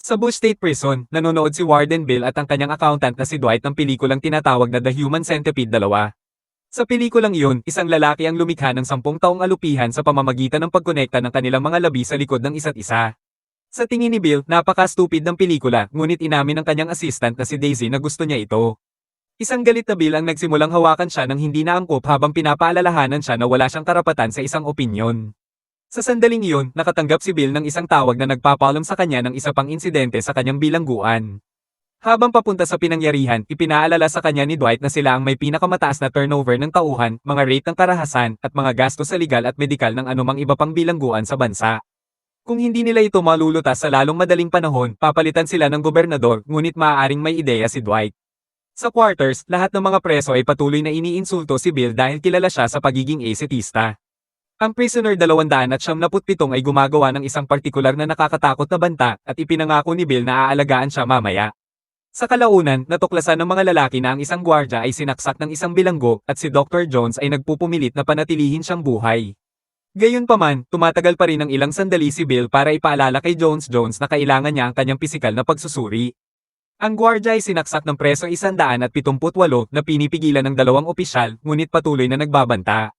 Sa Bush State Prison, nanonood si Warden Bill at ang kanyang accountant na si Dwight ng pelikulang tinatawag na The Human Centipede 2. Sa pelikulang iyon, isang lalaki ang lumikha ng 10 taong alupihan sa pamamagitan ng pagkonekta ng kanilang mga labi sa likod ng isa't isa. Sa tingin ni Bill, napaka-stupid ng pelikula, ngunit inamin ng kanyang assistant na si Daisy na gusto niya ito. Isang galit na Bill ang nagsimulang hawakan siya ng hindi naangkop habang pinapaalalahanan siya na wala siyang karapatan sa isang opinyon. Sa sandaling iyon, nakatanggap si Bill ng isang tawag na nagpapaalam sa kanya ng isa pang insidente sa kanyang bilangguan. Habang papunta sa pinangyarihan, ipinaalala sa kanya ni Dwight na sila ang may pinakamataas na turnover ng tauhan, mga rate ng karahasan, at mga gastos sa legal at medikal ng anumang iba pang bilangguan sa bansa. Kung hindi nila ito malulutas sa lalong madaling panahon, papalitan sila ng gobernador, ngunit maaaring may ideya si Dwight. Sa quarters, lahat ng mga preso ay patuloy na iniinsulto si Bill dahil kilala siya sa pagiging asetista. Ang prisoner 277 ay gumagawa ng isang partikular na nakakatakot na banta at ipinangako ni Bill na aalagaan siya mamaya. Sa kalaunan, natuklasan ng mga lalaki na ang isang gwardya ay sinaksak ng isang bilanggo at si Dr. Jones ay nagpupumilit na panatilihin siyang buhay. Gayunpaman, tumatagal pa rin ng ilang sandali si Bill para ipaalala kay Jones na kailangan niya ang kanyang pisikal na pagsusuri. Ang gwardya ay sinaksak ng preso 178 na pinipigilan ng 2 opisyal, ngunit patuloy na nagbabanta.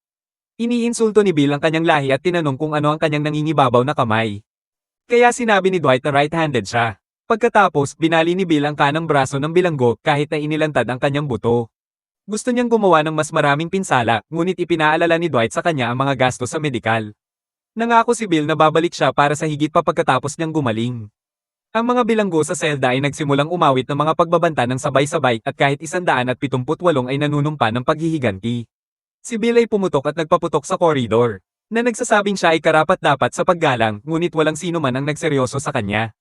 Iniinsulto ni Bill ang kanyang lahi at tinanong kung ano ang kanyang nangingibabaw na kamay. Kaya sinabi ni Dwight na right-handed siya. Pagkatapos, binali ni Bill ang kanang braso ng bilanggo kahit na inilantad ang kanyang buto. Gusto niyang gumawa ng mas maraming pinsala, ngunit ipinaalala ni Dwight sa kanya ang mga gastos sa medikal. Nangako si Bill na babalik siya para sa higit pa pagkatapos niyang gumaling. Ang mga bilanggo sa selda ay nagsimulang umawit ng mga pagbabanta ng sabay-sabay at kahit 178 ay nanunumpa ng paghihiganti. Si Bill ay pumutok at nagpaputok sa koridor, na nagsasabing siya ay karapat-dapat sa paggalang, ngunit walang sino man ang nagseryoso sa kanya.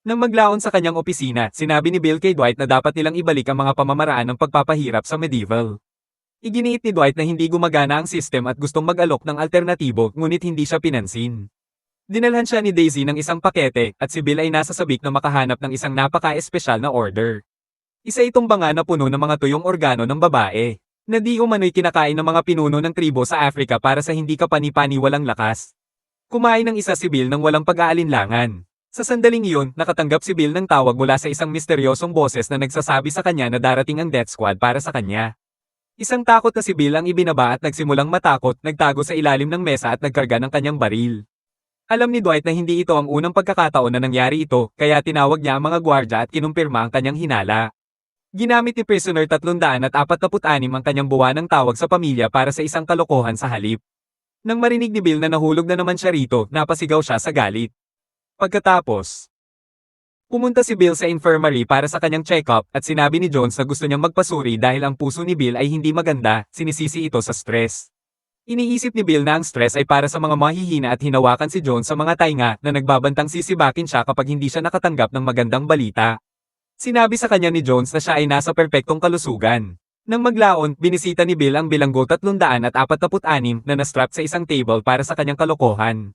Nang maglaon sa kanyang opisina, sinabi ni Bill kay Dwight na dapat nilang ibalik ang mga pamamaraan ng pagpapahirap sa medieval. Iginiit ni Dwight na hindi gumagana ang system at gustong mag-alok ng alternatibo, ngunit hindi siya pinansin. Dinalhan siya ni Daisy ng isang pakete, at si Bill ay nasa sabik na makahanap ng isang napaka-espesyal na order. Isa itong banga na puno ng mga tuyong organo ng babae, na di umano'y kinakain ng mga pinuno ng tribo sa Africa para sa hindi kapani-pani walang lakas. Kumain ng isa si Bill ng walang pag-aalinlangan. Sa sandaling iyon, nakatanggap si Bill ng tawag mula sa isang misteryosong boses na nagsasabi sa kanya na darating ang death squad para sa kanya. Isang takot na si Bill ang ibinaba at nagsimulang matakot, nagtago sa ilalim ng mesa at nagkarga ng kanyang baril. Alam ni Dwight na hindi ito ang unang pagkakataon na nangyari ito, kaya tinawag niya ang mga gwardya at kinumpirma ang kanyang hinala. Ginamit ni prisoner 346 ang kanyang buwanang tawag sa pamilya para sa isang kalokohan sa halip. Nang marinig ni Bill na nahulog na naman siya rito, napasigaw siya sa galit. Pagkatapos, pumunta si Bill sa infirmary para sa kanyang check-up at sinabi ni Jones na gusto niyang magpasuri dahil ang puso ni Bill ay hindi maganda, sinisisi ito sa stress. Iniisip ni Bill na ang stress ay para sa mga mahihina at hinawakan si Jones sa mga tainga na nagbabantang sisibakin siya kapag hindi siya nakatanggap ng magandang balita. Sinabi sa kanya ni Jones na siya ay nasa perpektong kalusugan. Nang maglaon, binisita ni Bill ang bilanggo 346 na nastrap sa isang table para sa kanyang kalokohan.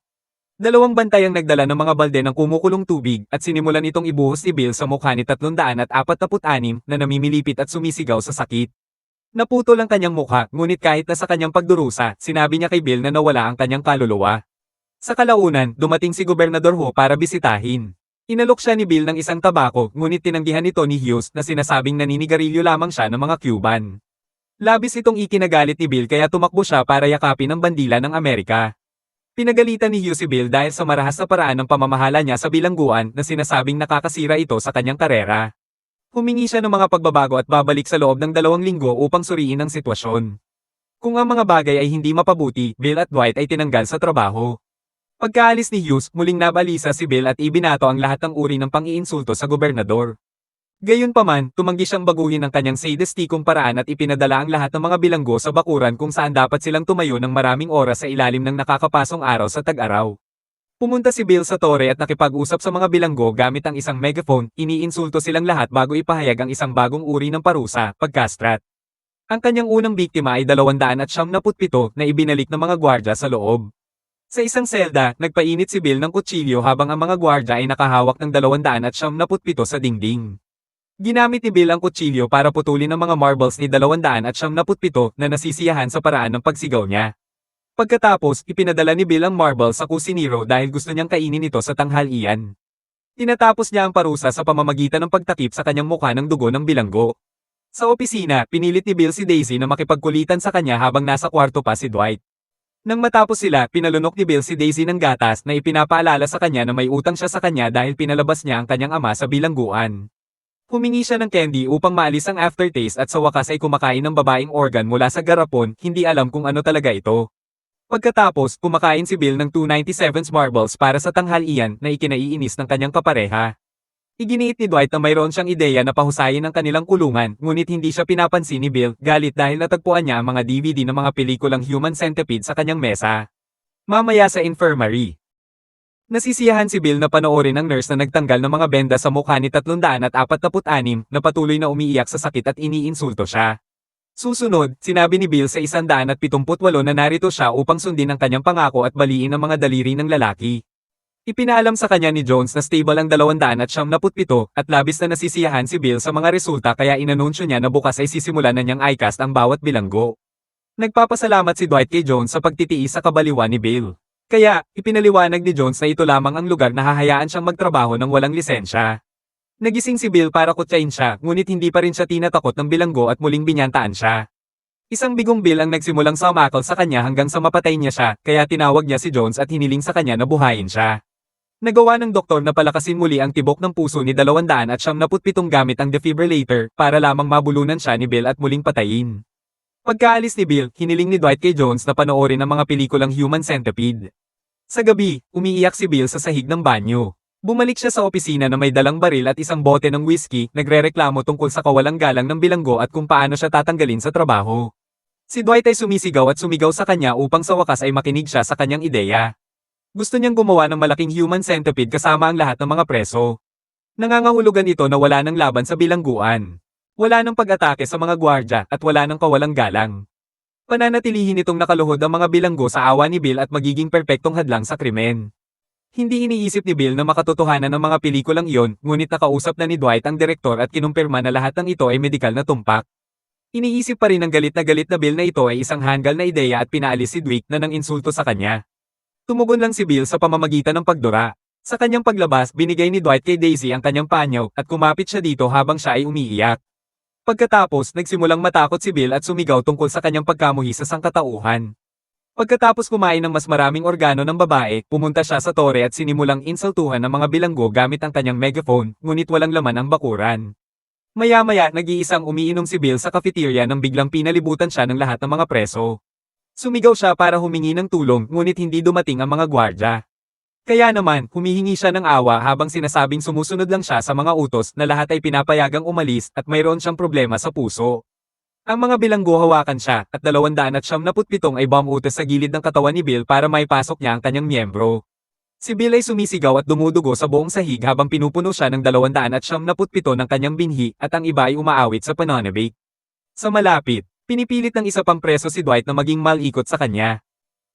2 bantay ang nagdala ng mga balde ng kumukulong tubig at sinimulan itong ibuhos ni Bill sa mukha ni 346 na namimilipit at sumisigaw sa sakit. Naputol ang kanyang mukha, ngunit kahit na sa kanyang pagdurusa, sinabi niya kay Bill na nawala ang kanyang kaluluwa. Sa kalaunan, dumating si Gobernador Ho para bisitahin. Inalok siya ni Bill ng isang tabako, ngunit tinanggihan ito ni Hughes na sinasabing naninigarilyo lamang siya ng mga Cuban. Labis itong ikinagalit ni Bill kaya tumakbo siya para yakapin ang bandila ng Amerika. Pinagalitan ni Hughes si Bill dahil sa marahas na paraan ng pamamahala niya sa bilangguan na sinasabing nakakasira ito sa kanyang karera. Humingi siya ng mga pagbabago at babalik sa loob ng 2 linggo upang suriin ang sitwasyon. Kung ang mga bagay ay hindi mapabuti, Bill at Dwight ay tinanggal sa trabaho. Pagkaalis ni Hughes, muling nabalisa si Bill at ibinato ang lahat ng uri ng pang-iinsulto sa gobernador. Gayunpaman, tumanggi siyang baguhin ang kanyang sadistikong paraan at ipinadala ang lahat ng mga bilanggo sa bakuran kung saan dapat silang tumayo ng maraming oras sa ilalim ng nakakapasong araw sa tag-araw. Pumunta si Bill sa tore at nakipag-usap sa mga bilanggo gamit ang isang megaphone, iniinsulto silang lahat bago ipahayag ang isang bagong uri ng parusa, pagkastrat. Ang kanyang unang biktima ay 277 na ibinalik ng mga gwardya sa loob. Sa isang selda, nagpainit si Bill ng kutsilyo habang ang mga gwardya ay nakahawak ng 277 sa dingding. Ginamit ni Bill ang kutsilyo para putulin ang mga marbles ni 277 na nasisiyahan sa paraan ng pagsigaw niya. Pagkatapos, ipinadala ni Bill ang marble sa kusinero dahil gusto niyang kainin ito sa tanghalian. Tinatapos niya ang parusa sa pamamagitan ng pagtakip sa kanyang mukha ng dugo ng bilanggo. Sa opisina, pinilit ni Bill si Daisy na makipagkulitan sa kanya habang nasa kwarto pa si Dwight. Nang matapos sila, pinalunok ni Bill si Daisy ng gatas na ipinapaalala sa kanya na may utang siya sa kanya dahil pinalabas niya ang kanyang ama sa bilangguan. Humingi siya ng candy upang maalis ang aftertaste at sa wakas ay kumakain ng babaeng organ mula sa garapon, hindi alam kung ano talaga ito. Pagkatapos, kumakain si Bill ng 297's marbles para sa tanghalian na ikinaiinis ng kanyang kapareha. Iginiit ni Dwight na mayroon siyang ideya na pahusayin ang kanilang kulungan, ngunit hindi siya pinapansin ni Bill, galit dahil natagpuan niya ang mga DVD ng mga pelikulang Human Centipede sa kanyang mesa. Mamaya sa infirmary. Nasisiyahan si Bill na panoorin ang nurse na nagtanggal ng mga benda sa mukha ni 346 na patuloy na umiiyak sa sakit at iniinsulto siya. Susunod, sinabi ni Bill sa 178 na narito siya upang sundin ang kanyang pangako at baliin ang mga daliri ng lalaki. Ipinaalam sa kanya ni Jones na stable ang 277 at labis na nasisiyahan si Bill sa mga resulta kaya inanunsyo niya na bukas ay sisimulan na niyang i-cast ang bawat bilanggo. Nagpapasalamat si Dwight kay Jones sa pagtitiis sa kabaliwan ni Bill. Kaya, ipinaliwanag ni Jones na ito lamang ang lugar na hahayaan siyang magtrabaho ng walang lisensya. Nagising si Bill para kutsain siya, ngunit hindi pa rin siya tinatakot ng bilanggo at muling binyantaan siya. Isang bigong Bill ang nagsimulang sumakal sa kanya hanggang sa mapatay niya siya, kaya tinawag niya si Jones at hiniling sa kanya na buhayin siya. Nagawa ng doktor na palakasin muli ang tibok ng puso ni 277 gamit ang defibrillator para lamang mabulunan siya ni Bill at muling patayin. Pagkaalis ni Bill, hiniling ni Dwight kay Jones na panoorin ang mga pelikulang Human Centipede. Sa gabi, umiiyak si Bill sa sahig ng banyo. Bumalik siya sa opisina na may dalang baril at isang bote ng whiskey, nagrereklamo tungkol sa kawalang galang ng bilanggo at kung paano siya tatanggalin sa trabaho. Si Dwight ay sumisigaw at sumigaw sa kanya upang sa wakas ay makinig siya sa kanyang ideya. Gusto niyang gumawa ng malaking human centipede kasama ang lahat ng mga preso. Nangangahulugan ito na wala ng laban sa bilangguan. Wala ng pag-atake sa mga gwardya at wala ng kawalang galang. Pananatilihin itong nakaluhod ang mga bilanggo sa awa ni Bill at magiging perpektong hadlang sa krimen. Hindi iniisip ni Bill na makatotohanan ng mga pelikulang iyon, ngunit nakausap na ni Dwight ang direktor at kinumpirma na lahat ng ito ay medikal na tumpak. Iniisip pa rin ng galit na Bill na ito ay isang hanggal na ideya at pinaalis si Dwight na nang insulto sa kanya. Tumugon lang si Bill sa pamamagitan ng pagdura. Sa kanyang paglabas, binigay ni Dwight kay Daisy ang kanyang panyo at kumapit siya dito habang siya ay umiiyak. Pagkatapos, nagsimulang matakot si Bill at sumigaw tungkol sa kanyang pagkamuhi sa sangkatauhan. Pagkatapos kumain ng mas maraming organo ng babae, pumunta siya sa tore at sinimulang insultuhan ng mga bilanggo gamit ang kanyang megaphone, ngunit walang laman ang bakuran. Maya-maya, nag-iisang umiinom si Bill sa cafeteria nang biglang pinalibutan siya ng lahat ng mga preso. Sumigaw siya para humingi ng tulong, ngunit hindi dumating ang mga gwardya. Kaya naman, humihingi siya ng awa habang sinasabing sumusunod lang siya sa mga utos na lahat ay pinapayagang umalis at mayroon siyang problema sa puso. Ang mga bilanggo hawakan siya at 277 ay bomb-utos sa gilid ng katawan ni Bill para maipasok niya ang kanyang miyembro. Si Bill ay sumisigaw at dumudugo sa buong sahig habang pinupuno siya ng 277 ng kanyang binhi at ang iba ay umaawit sa pananabik. Sa malapit, pinipilit ng isa pang preso si Dwight na maging malikot sa kanya.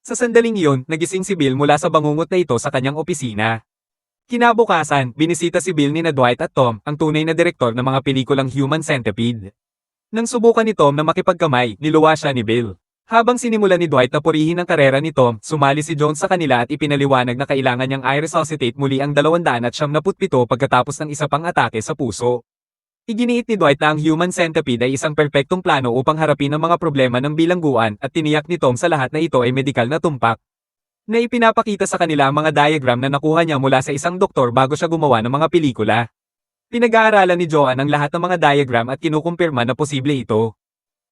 Sa sandaling iyon, nagising si Bill mula sa bangungot na ito sa kanyang opisina. Kinabukasan, binisita si Bill ni na Dwight at Tom, ang tunay na direktor ng mga pelikulang Human Centipede. Nang subukan ni Tom na makipagkamay, niluwa siya ni Bill. Habang sinimulan ni Dwight na purihin ang karera ni Tom, sumali si Jones sa kanila at ipinaliwanag na kailangan niyang i-resuscitate muli ang 277 pagkatapos ng isa pang atake sa puso. Iginiit ni Dwight na ang Human Centipede ay isang perpektong plano upang harapin ang mga problema ng bilangguan at tiniyak ni Tom sa lahat na ito ay medikal na tumpak. Na ipinapakita sa kanila ang mga diagram na nakuha niya mula sa isang doktor bago siya gumawa ng mga pelikula. Pinag-aaralan ni Joan ang lahat ng mga diagram at kinukumpirma na posible ito.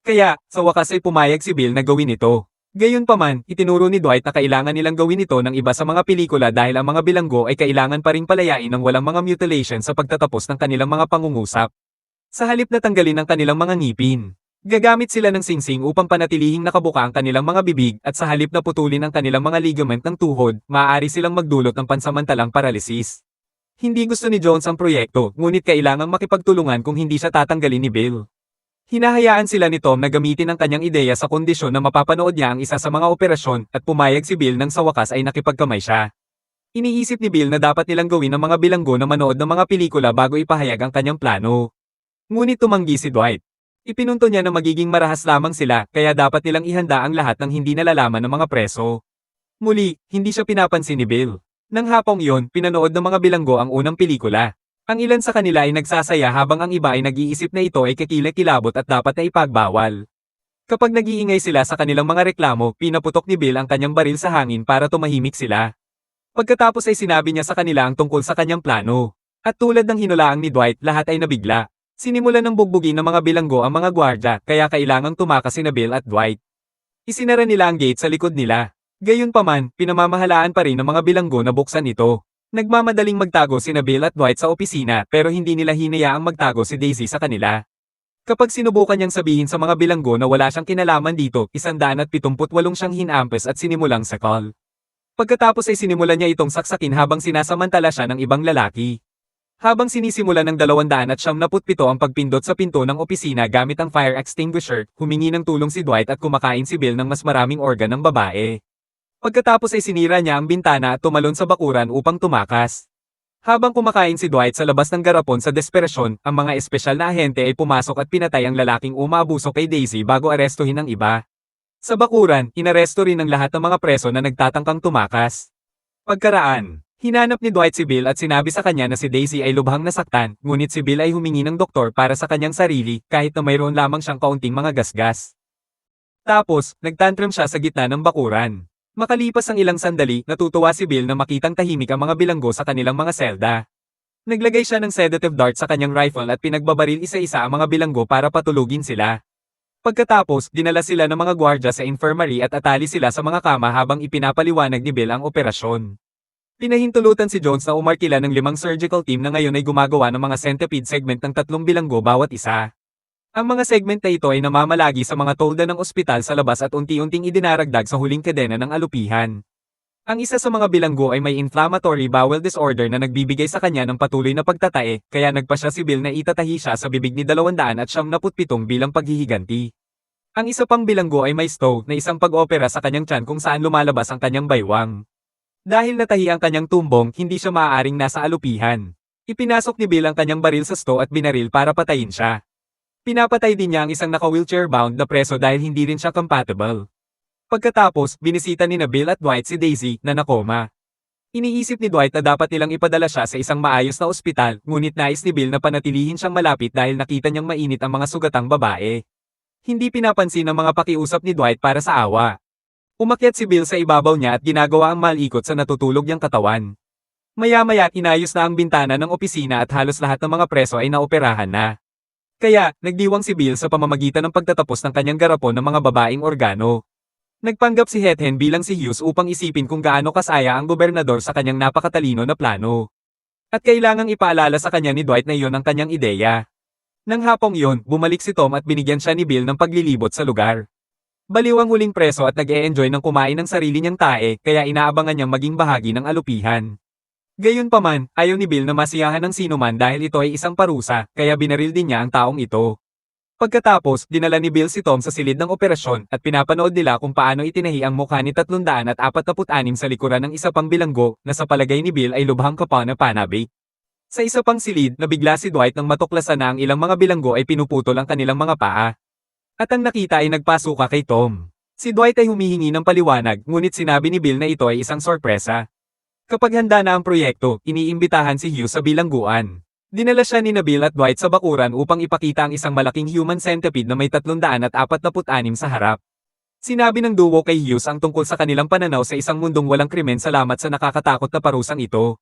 Kaya, sa wakas ay pumayag si Bill na gawin ito. Gayunpaman, itinuro ni Dwight na kailangan nilang gawin ito ng iba sa mga pelikula dahil ang mga bilanggo ay kailangan pa ring palayain ng walang mga mutilation sa pagtatapos ng kanilang mga pangungusap. Sa halip na tanggalin ang kanilang mga ngipin, gagamit sila ng singsing upang panatilihing nakabuka ang kanilang mga bibig at sa halip na putulin ang kanilang mga ligament ng tuhod, maaari silang magdulot ng pansamantalang paralisis. Hindi gusto ni Jones ang proyekto, ngunit kailangang makipagtulungan kung hindi siya tatanggalin ni Bill. Hinahayaan sila ni Tom na gamitin ang kanyang ideya sa kondisyon na mapapanood niya ang isa sa mga operasyon at pumayag si Bill nang sa wakas ay nakipagkamay siya. Iniisip ni Bill na dapat nilang gawin ng mga bilanggo na manood ng mga pelikula bago ipahayag ang kanyang plano. Ngunit tumanggi si Dwight. Ipinunto niya na magiging marahas lamang sila kaya dapat nilang ihanda ang lahat ng hindi nalalaman ng mga preso. Muli, hindi siya pinapansin ni Bill. Nang hapong iyon, pinanood ng mga bilanggo ang unang pelikula. Ang ilan sa kanila ay nagsasaya habang ang iba ay nag-iisip na ito ay kakilakilabot at dapat na ipagbawal. Kapag nag-iingay sila sa kanilang mga reklamo, pinaputok ni Bill ang kanyang baril sa hangin para tumahimik sila. Pagkatapos ay sinabi niya sa kanila ang tungkol sa kanyang plano. At tulad ng hinulaang ni Dwight, lahat ay nabigla. Sinimulan ng bugbugin ng mga bilanggo ang mga gwardya, kaya kailangang tumakas sina Bill at Dwight. Isinara nila ang gate sa likod nila. Gayunpaman, pinamamahalaan pa rin ng mga bilanggo na buksan ito. Nagmamadaling magtago sina Bill at Dwight sa opisina pero hindi nila hinayaang magtago si Daisy sa kanila. Kapag sinubukan niyang sabihin sa mga bilanggo na wala siyang kinalaman dito, 178 siyang hinampes at sinimulang sakal. Pagkatapos ay sinimulan niya itong saksakin habang sinasamantala siya ng ibang lalaki. Habang sinisimulan ng 277 ang pagpindot sa pinto ng opisina gamit ang fire extinguisher, humingi ng tulong si Dwight at kumakain si Bill ng mas maraming organ ng babae. Pagkatapos ay sinira niya ang bintana at tumalon sa bakuran upang tumakas. Habang kumakain si Dwight sa labas ng garapon sa desperasyon, ang mga espesyal na ahente ay pumasok at pinatay ang lalaking umaabuso kay Daisy bago arestuhin ang iba. Sa bakuran, inaresto rin ang lahat ng mga preso na nagtatangkang tumakas. Pagkaraan, hinanap ni Dwight si Bill at sinabi sa kanya na si Daisy ay lubhang nasaktan, ngunit si Bill ay humingi ng doktor para sa kanyang sarili kahit na mayroon lamang siyang kaunting mga gasgas. Tapos, nagtantrum siya sa gitna ng bakuran. Makalipas ang ilang sandali, natutuwa si Bill na makitang tahimik ang mga bilanggo sa kanilang mga selda. Naglagay siya ng sedative dart sa kanyang rifle at pinagbabaril isa-isa ang mga bilanggo para patulugin sila. Pagkatapos, dinala sila ng mga gwardya sa infirmary at atali sila sa mga kama habang ipinapaliwanag ni Bill ang operasyon. Pinahintulutan si Jones na umarkila ng 5 surgical team na ngayon ay gumagawa ng mga centipede segment ng 3 bilanggo bawat isa. Ang mga segment na ito ay namamalagi sa mga tolda ng ospital sa labas at unti-unting idinaragdag sa huling kadena ng alupihan. Ang isa sa mga bilanggo ay may inflammatory bowel disorder na nagbibigay sa kanya ng patuloy na pagtatae, kaya nagpasya si Bill na itatahi siya sa bibig ni 277 bilang paghihiganti. Ang isa pang bilanggo ay may stow na isang pag-opera sa kanyang tiyan kung saan lumalabas ang kanyang baywang. Dahil natahi ang kanyang tumbong, hindi siya maaaring nasa alupihan. Ipinasok ni Bill ang kanyang baril sa stow at binaril para patayin siya. Pinapatay din niya ang isang naka-wheelchair-bound na preso dahil hindi rin siya compatible. Pagkatapos, binisita ni Bill at Dwight si Daisy, na nakoma. Iniisip ni Dwight na dapat nilang ipadala siya sa isang maayos na ospital, ngunit nais ni Bill na panatilihin siyang malapit dahil nakita niyang mainit ang mga sugatang babae. Hindi pinapansin ang mga pakiusap ni Dwight para sa awa. Umakyat si Bill sa ibabaw niya at ginagawa ang malikot sa natutulog niyang katawan. Maya-maya, inayos na ang bintana ng opisina at halos lahat ng mga preso ay naoperahan na. Kaya, nagdiwang si Bill sa pamamagitan ng pagtatapos ng kanyang garapon ng mga babaeng organo. Nagpanggap si Hethen bilang si Hughes upang isipin kung gaano kasaya ang gobernador sa kanyang napakatalino na plano. At kailangang ipaalala sa kanya ni Dwight na iyon ang kanyang ideya. Nang hapong iyon, bumalik si Tom at binigyan siya ni Bill ng paglilibot sa lugar. Baliw ang huling preso at nag-e-enjoy ng kumain ng sarili niyang tae, kaya inaabangan niyang maging bahagi ng alupihan. Gayunpaman, ayaw ni Bill na masiyahan ng sinuman dahil ito ay isang parusa, kaya binaril din niya ang taong ito. Pagkatapos, dinala ni Bill si Tom sa silid ng operasyon at pinapanood nila kung paano itinahi ang mukha ni 346 sa likuran ng isa pang bilanggo na sa palagay ni Bill ay lubhang kapal na panabik. Sa isa pang silid, nabigla si Dwight nang matuklasan na ang ilang mga bilanggo ay pinuputol ang kanilang mga paa. At ang nakita ay nagpasuka kay Tom. Si Dwight ay humihingi ng paliwanag, ngunit sinabi ni Bill na ito ay isang sorpresa. Kapag handa na ang proyekto, iniimbitahan si Hughes sa bilangguan. Dinala siya ni Bill at Dwight sa bakuran upang ipakita ang isang malaking human centipede na may 346 sa harap. Sinabi ng duo kay Hughes ang tungkol sa kanilang pananaw sa isang mundong walang krimen salamat sa nakakatakot na parusang ito.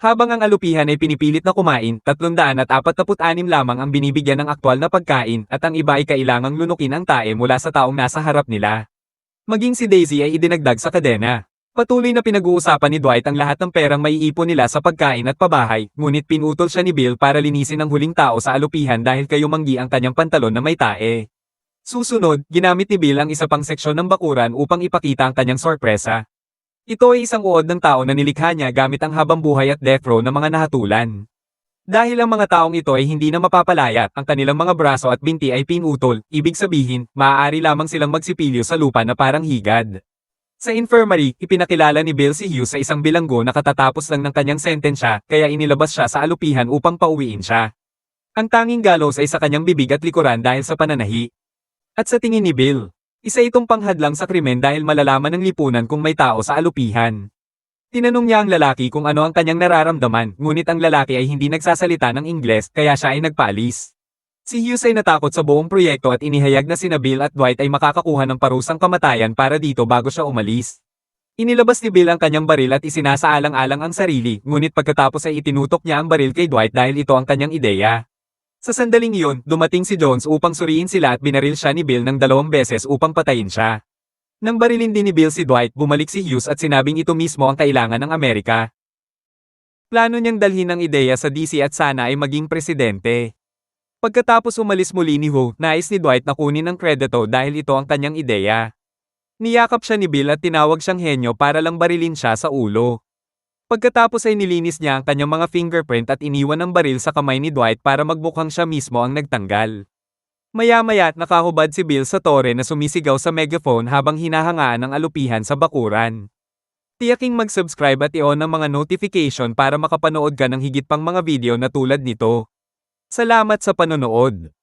Habang ang alupihan ay pinipilit na kumain, 346 lamang ang binibigyan ng aktwal na pagkain at ang iba ay kailangang lunukin ang tae mula sa taong nasa harap nila. Maging si Daisy ay idinagdag sa kadena. Patuloy na pinag-uusapan ni Dwight ang lahat ng perang maiipon nila sa pagkain at pabahay, ngunit pinutol siya ni Bill para linisin ang huling tao sa alupihan dahil kayumanggi ang kanyang pantalon na may tae. Susunod, ginamit ni Bill ang isa pang seksyon ng bakuran upang ipakita ang kanyang sorpresa. Ito ay isang uod ng tao na nilikha niya gamit ang habang buhay at death row ng mga nahatulan. Dahil ang mga taong ito ay hindi na mapapalaya, ang kanilang mga braso at binti ay pinutol, ibig sabihin, maaari lamang silang magsipilyo sa lupa na parang higad. Sa infirmary, ipinakilala ni Bill si Hughes sa isang bilanggo na katatapos lang ng kanyang sentensya, kaya inilabas siya sa alupihan upang pauwiin siya. Ang tanging gallows ay sa kanyang bibig at likuran dahil sa pananahi. At sa tingin ni Bill, isa itong panghadlang sa krimen dahil malalaman ng lipunan kung may tao sa alupihan. Tinanong niya ang lalaki kung ano ang kanyang nararamdaman, ngunit ang lalaki ay hindi nagsasalita ng Ingles kaya siya ay nagpaalis. Si Hughes ay natakot sa buong proyekto at inihayag na sina Bill at Dwight ay makakakuha ng parusang kamatayan para dito bago siya umalis. Inilabas ni Bill ang kanyang baril at isinasaalang-alang ang sarili, ngunit pagkatapos ay itinutok niya ang baril kay Dwight dahil ito ang kanyang ideya. Sa sandaling iyon, dumating si Jones upang suriin sila at binaril siya ni Bill ng 2 beses upang patayin siya. Nang barilin din ni Bill si Dwight, bumalik si Hughes at sinabing ito mismo ang kailangan ng Amerika. Plano niyang dalhin ang ideya sa DC at sana ay maging presidente. Pagkatapos umalis muli ni Ho, nais ni Dwight na kunin ang kredito dahil ito ang kanyang ideya. Niyakap siya ni Bill at tinawag siyang henyo para lang barilin siya sa ulo. Pagkatapos ay nilinis niya ang kanyang mga fingerprint at iniwan ang baril sa kamay ni Dwight para magmukhang siya mismo ang nagtanggal. Maya-maya't nakahubad si Bill sa tore na sumisigaw sa megaphone habang hinahangaan ang alupihan sa bakuran. Tiyaking mag-subscribe at i-on ang mga notification para makapanood ka ng higit pang mga video na tulad nito. Salamat sa panonood!